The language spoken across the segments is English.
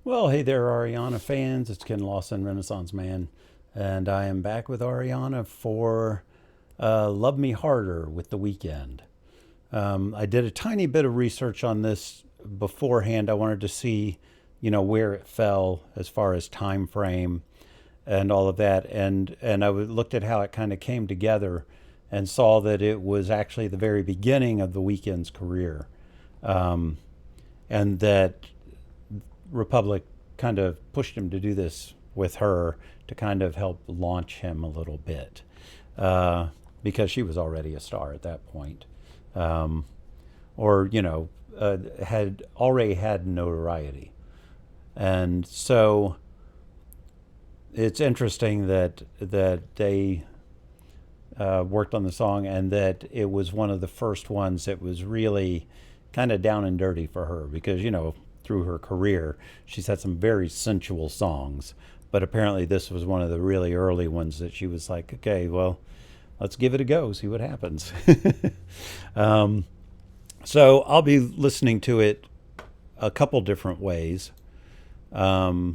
Well, hey there, Ariana fans. It's Ken Lawson, Renaissance Man, and I am back with Ariana for Love Me Harder with The Weekend. I did a tiny bit of research on this beforehand. I wanted to see, where it fell as far as time frame and all of that, and looked at how it kind of came together, and saw that it was actually the very beginning of The Weekend's career, and that Republic kind of pushed him to do this with her to kind of help launch him a little bit, because she was already a star at that point, or had already had notoriety. And so it's interesting that they worked on the song, and that it was one of the first ones that was really kind of down and dirty for her, because through her career she's had some very sensual songs, but apparently this was one of the really early ones that she was like, okay, well, let's give it a go, see what happens. So I'll be listening to it a couple different ways, because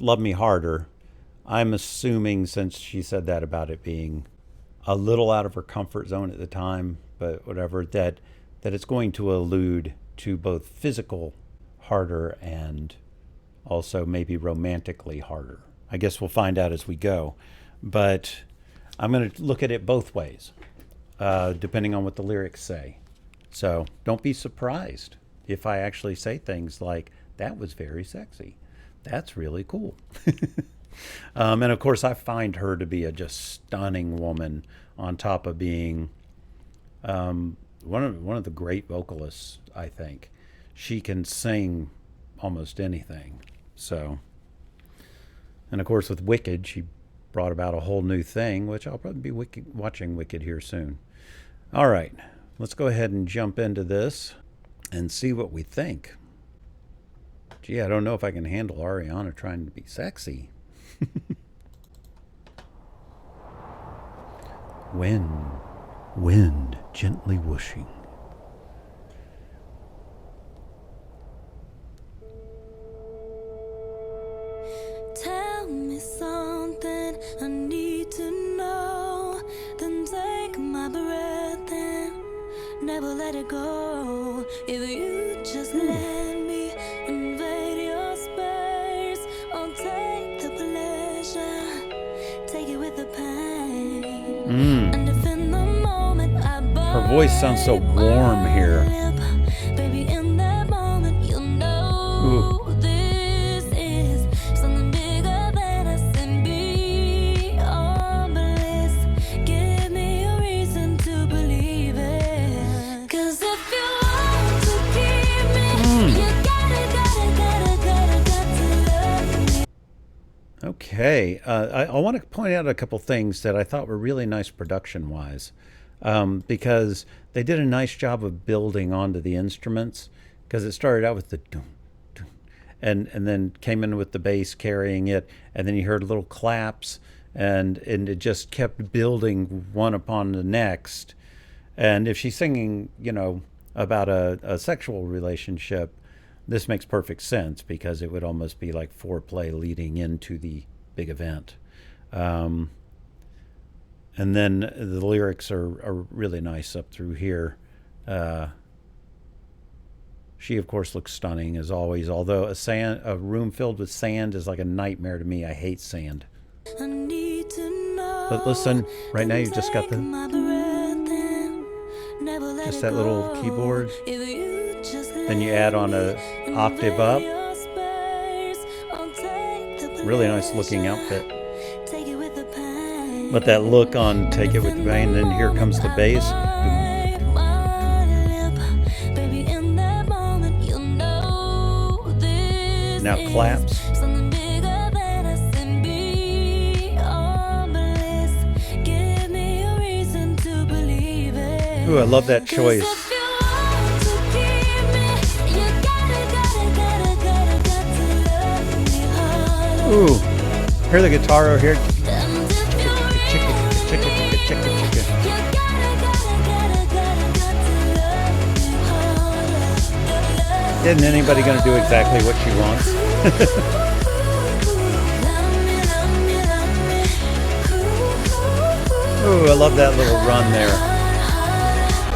Love Me Harder, I'm assuming, since she said that about it being a little out of her comfort zone at the time, but whatever, that it's going to allude to both physical harder and also maybe romantically harder. I guess we'll find out as we go, but I'm going to look at it both ways, depending on what the lyrics say. So don't be surprised if I actually say things like, that was very sexy, that's really cool. And of course I find her to be a just stunning woman, on top of being one of the great vocalists. I think she can sing almost anything. So, and of course with Wicked, she brought about a whole new thing, which I'll probably be watching Wicked here soon. All right, let's go ahead and jump into this and see what we think. Gee, I don't know if I can handle Ariana trying to be sexy. Wind gently whooshing. Tell me something I need to know, then take my breath and never let it go. If you just let me invade your space, I'll take the pleasure, take it with the pain. And if in the moment I Her voice sounds so warm here. Baby, in that moment you'll know. Ooh. This is something bigger than us and beyond bliss. Give me a reason to believe it. 'Cause if you want to keep me, you gotta love me. Okay, I want to point out a couple things that I thought were really nice production-wise, because they did a nice job of building onto the instruments, because it started out with the dum, dum, and then came in with the bass carrying it, and then you heard little claps, and it just kept building one upon the next. And if she's singing, about a sexual relationship, this makes perfect sense, because it would almost be like foreplay leading into the big event. And then the lyrics are really nice up through here. She, of course, looks stunning as always, although a room filled with sand is like a nightmare to me. I hate sand. But listen, right now you've just got just that little keyboard. Then you add on a octave up. Really nice looking outfit. But that look on Take It With the Bang, then here comes the bass. Now claps. Ooh, I love that choice. Ooh, hear the guitar over here. Isn't anybody going to do exactly what she wants? Ooh, I love that little run there.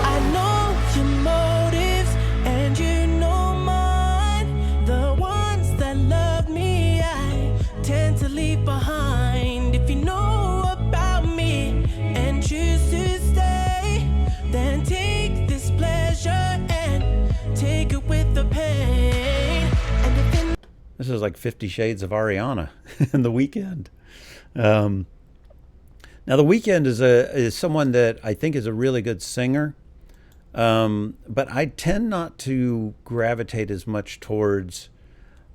I know your motives and you know mine. The ones that love me, I tend to leave behind. If you know about me and choose to stay, then take this pleasure and take it with the pain. And if in This is like 50 Shades of Ariana in The Weeknd. Now, The Weeknd is someone that I think is a really good singer, but I tend not to gravitate as much towards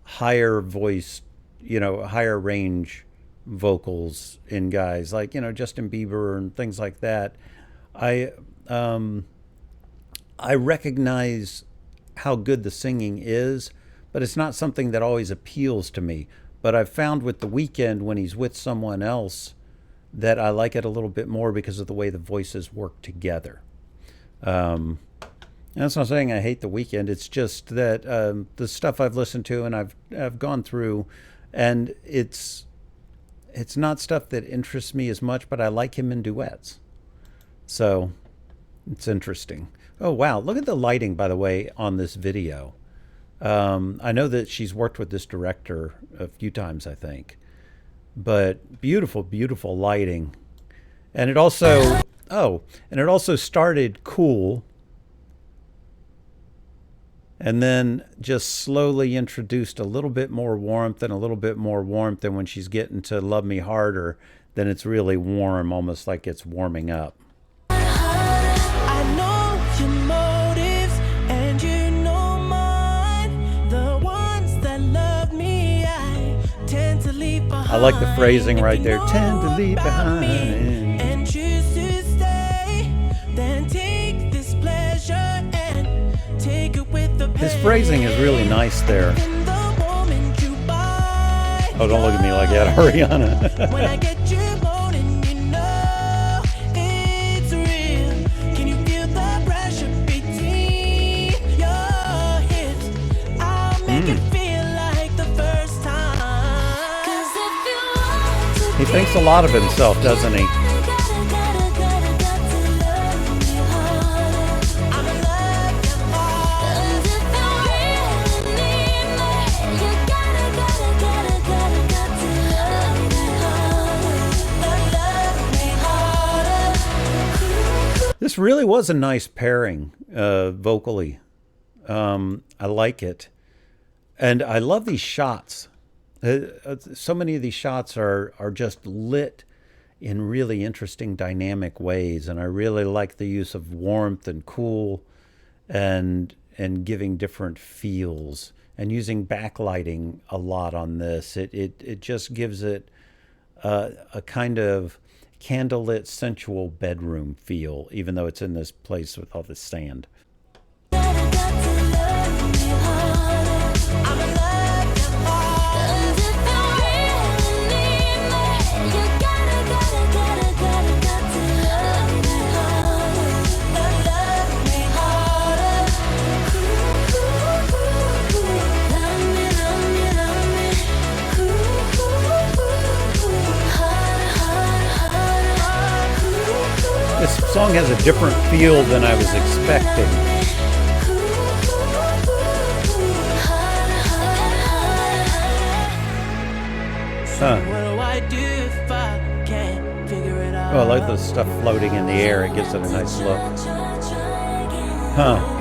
higher voice, higher range vocals in guys like Justin Bieber and things like that. I I recognize how good the singing is, but it's not something that always appeals to me. But I've found with The Weeknd when he's with someone else that I like it a little bit more because of the way the voices work together. And that's not saying I hate The Weeknd. It's just that the stuff I've listened to and I've gone through, and it's not stuff that interests me as much, but I like him in duets. So it's interesting. Oh wow! Look at the lighting, by the way, on this video. I know that she's worked with this director a few times, I think. But beautiful, beautiful lighting. And it also, and it also started cool and then just slowly introduced a little bit more warmth and a little bit more warmth. And when she's getting to Love Me Harder, then it's really warm, almost like it's warming up. I know your motives and you know mine. The ones that love me, I tend to leave behind. I like the phrasing right there. Tend to leave behind. And choose to stay, then take this pleasure and take it with the pain. His phrasing is really nice there. Oh, don't look at me like that, Ariana. When I get you moaning, you know it's real. Can you feel the pressure between your hips? I'll make it feel like the first time. 'Cause if you want to He thinks a lot of himself, doesn't he? This really was a nice pairing vocally. I like it. And I love these shots. So many of these shots are just lit in really interesting dynamic ways. And I really like the use of warmth and cool and giving different feels and using backlighting a lot on this. It just gives it a kind of candlelit sensual bedroom feel, even though it's in this place with all this sand. This song has a different feel than I was expecting. Huh. Oh, I like the stuff floating in the air. It gives it a nice look. Huh.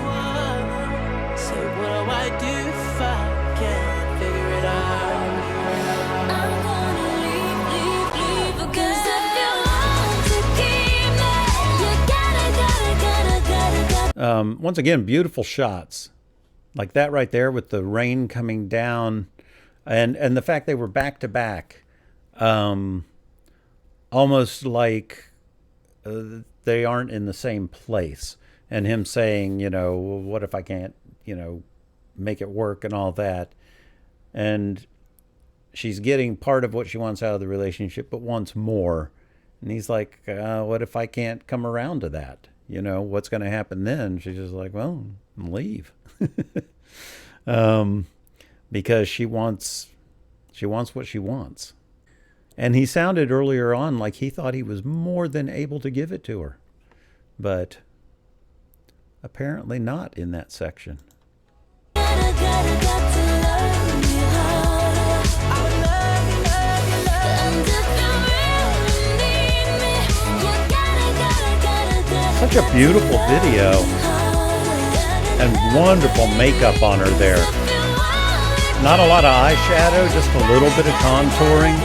Once again, beautiful shots like that right there with the rain coming down, and the fact they were back to back, almost like they aren't in the same place. And him saying, what if I can't, make it work and all that. And she's getting part of what she wants out of the relationship, but wants more. And he's like, what if I can't come around to that? What's going to happen then? She's just like, well, leave. because she wants what she wants. And he sounded earlier on like he thought he was more than able to give it to her. But apparently not in that section. Such a beautiful video and wonderful makeup on her there. Not a lot of eyeshadow, just a little bit of contouring.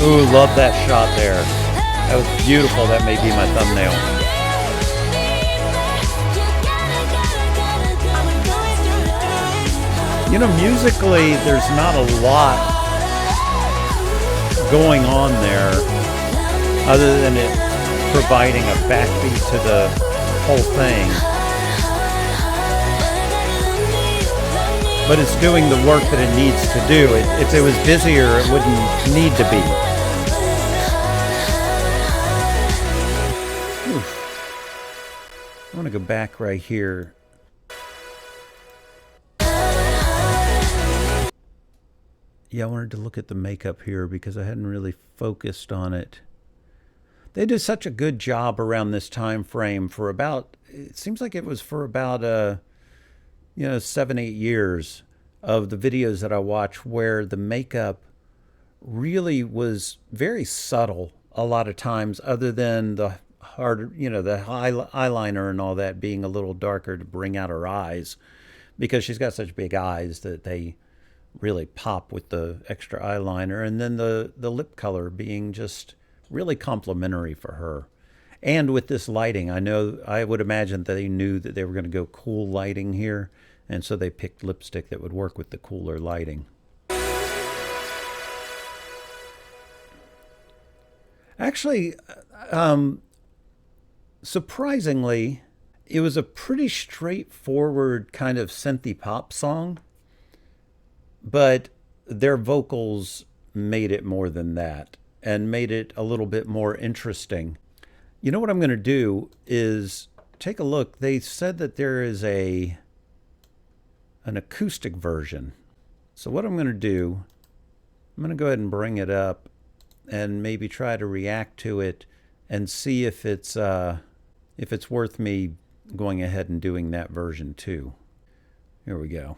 Ooh, love that shot there. That was beautiful. That may be my thumbnail. You know, musically, there's not a lot going on there other than it providing a backbeat to the whole thing. But it's doing the work that it needs to do. If it was busier, it wouldn't need to be. I want to go back right here. Yeah, I wanted to look at the makeup here because I hadn't really focused on it. They did such a good job around this time frame for about, it seems like it was for about 7-8 years of the videos that I watch where the makeup really was very subtle a lot of times, other than the harder, the eyeliner and all that being a little darker to bring out her eyes, because she's got such big eyes that they really pop with the extra eyeliner, and then the lip color being just really complimentary for her. And with this lighting, I would imagine that they knew that they were going to go cool lighting here, and so they picked lipstick that would work with the cooler lighting. Actually, surprisingly, it was a pretty straightforward kind of synthy pop song, but their vocals made it more than that and made it a little bit more interesting. You know what I'm going to do is take a look. They said that there is an acoustic version. So what I'm going to do, I'm going to go ahead and bring it up and maybe try to react to it and see if it's worth me going ahead and doing that version too. Here we go.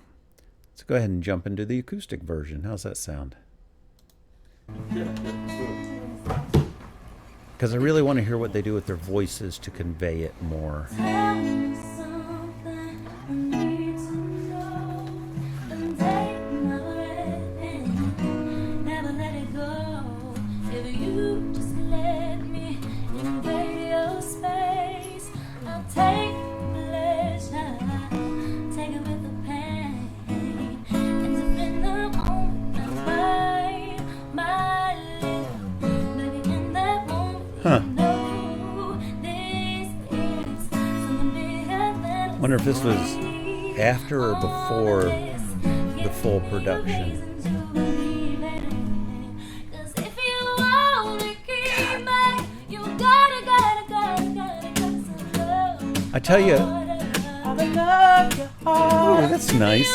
Let's go ahead and jump into the acoustic version. How's that sound? Because I really want to hear what they do with their voices to convey it more. Wonder if this was after or before the full production. I tell you, oh, that's nice.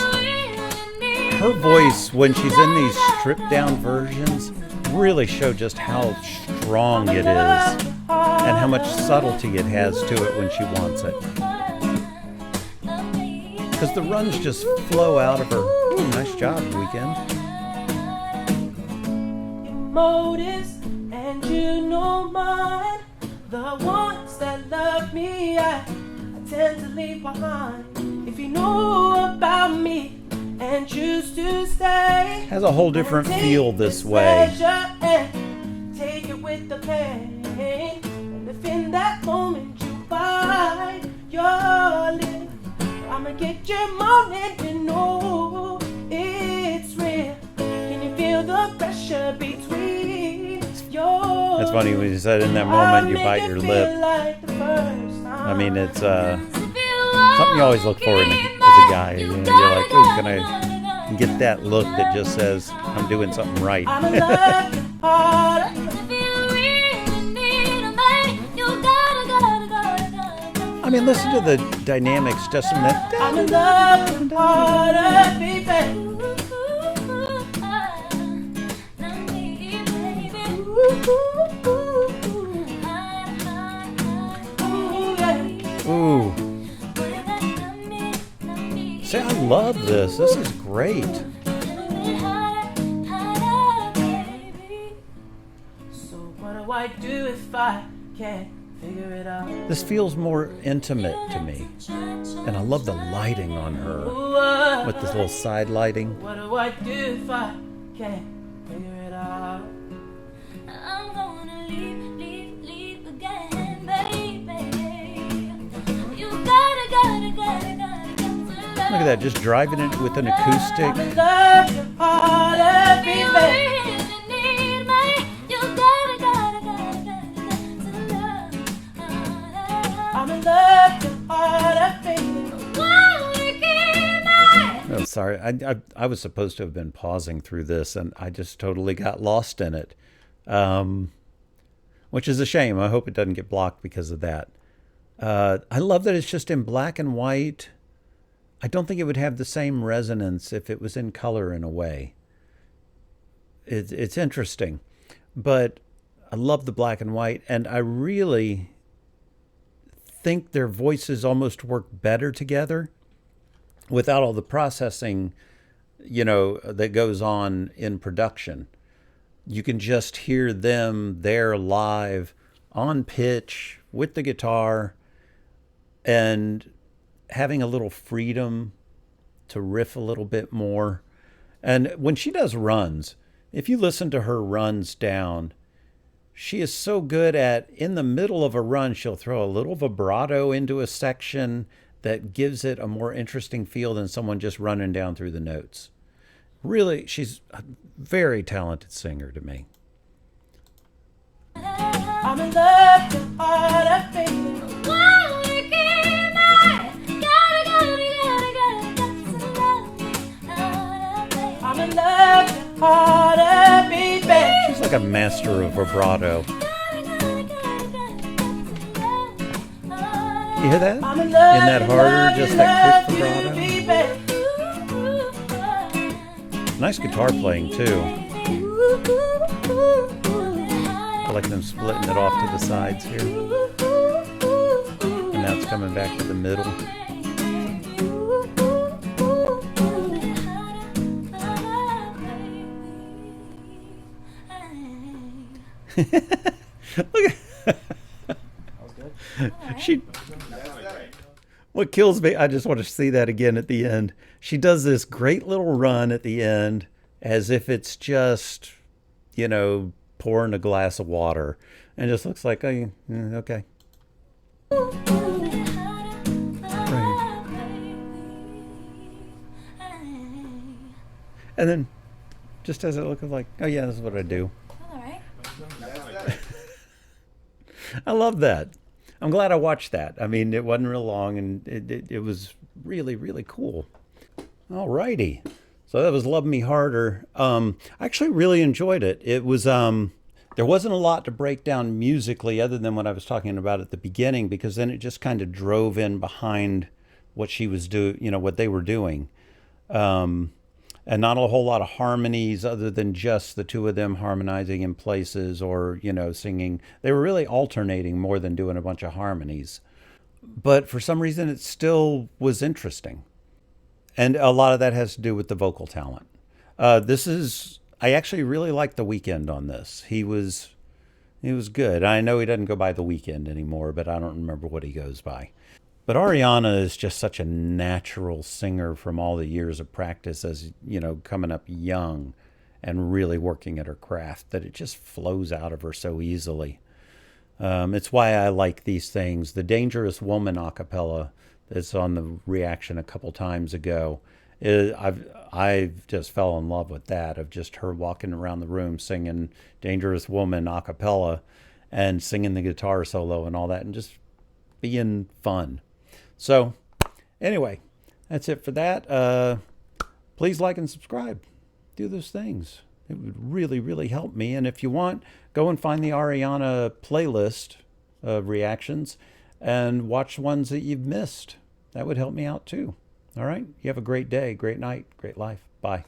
Her voice, when she's in these stripped down versions, really show just how strong it is and how much subtlety it has to it when she wants it. Because the runs just flow out of her. Ooh, nice job, Weekend. Motives, and you know mine. The ones that love me, I tend to leave behind. If you know about me and choose to stay, has a whole different feel this way. Take it with the pain, and if in that moment you find your lips, I'ma get your moment, you know it's real. Can you feel the pressure between your? That's funny when you said in that moment you bite your lip. Like I mean, it's something you always look for as a guy. You're like, ooh, can I get that look that just says I'm doing something right? I mean, listen to the dynamics just in that. I'm in love with harder, baby. Ooh. See, I love this. This is great. So what do I do if I can't figure it out? This feels more intimate to me. And I love the lighting on her. With this little side lighting. What do I do if I can't figure it out? I'm gonna leave again, baby. You gotta Look at that, just driving it with an acoustic. I'm in love with harder, baby. I'm in love with harder, baby. Oh, sorry, I was supposed to have been pausing through this, and I just totally got lost in it, which is a shame. I hope it doesn't get blocked because of that. I love that it's just in black and white. I don't think it would have the same resonance if it was in color in a way. It's interesting, but I love the black and white, and I really think their voices almost work better together without all the processing, that goes on in production. You can just hear them there live on pitch with the guitar and having a little freedom to riff a little bit more. And when she does runs, if you listen to her runs down, she is so good at, in the middle of a run, she'll throw a little vibrato into a section that gives it a more interesting feel than someone just running down through the notes. Really, she's a very talented singer to me. I'm in love with harder, baby. I'm in love with harder, baby. She's like a master of vibrato. You hear that? I'm in In love, that harder, just that quick love vibrato. you, baby. Nice guitar playing too. I like them splitting it off to the sides here. And now it's coming back to the middle. Look at she. What kills me, I just want to see that again at the end. She does this great little run at the end as if it's just, pouring a glass of water. And it just looks like, oh, yeah, okay. Right. And then just as it looks like, oh yeah, this is what I do. I love that. I'm glad I watched that. I mean, it wasn't real long, and it was really, really cool. All righty. So that was Love Me Harder. I actually really enjoyed it. It was, there wasn't a lot to break down musically other than what I was talking about at the beginning, because then it just kind of drove in behind what she was what they were doing. And not a whole lot of harmonies other than just the two of them harmonizing in places or, singing. They were really alternating more than doing a bunch of harmonies. But for some reason, it still was interesting. And a lot of that has to do with the vocal talent. I actually really liked The Weeknd on this. He was good. I know he doesn't go by The Weeknd anymore, but I don't remember what he goes by. But Ariana is just such a natural singer from all the years of practice as, coming up young and really working at her craft, that it just flows out of her so easily. It's why I like these things. The Dangerous Woman a cappella that's on the reaction a couple times ago, I've just fell in love with that, of just her walking around the room singing Dangerous Woman a cappella and singing the guitar solo and all that and just being fun. So, anyway, that's it for that. Please like and subscribe. Do those things. It would really, really help me. And if you want, go and find the Ariana playlist of reactions. and watch ones that you've missed. That would help me out too. All right. You have a great day, great night, great life. Bye.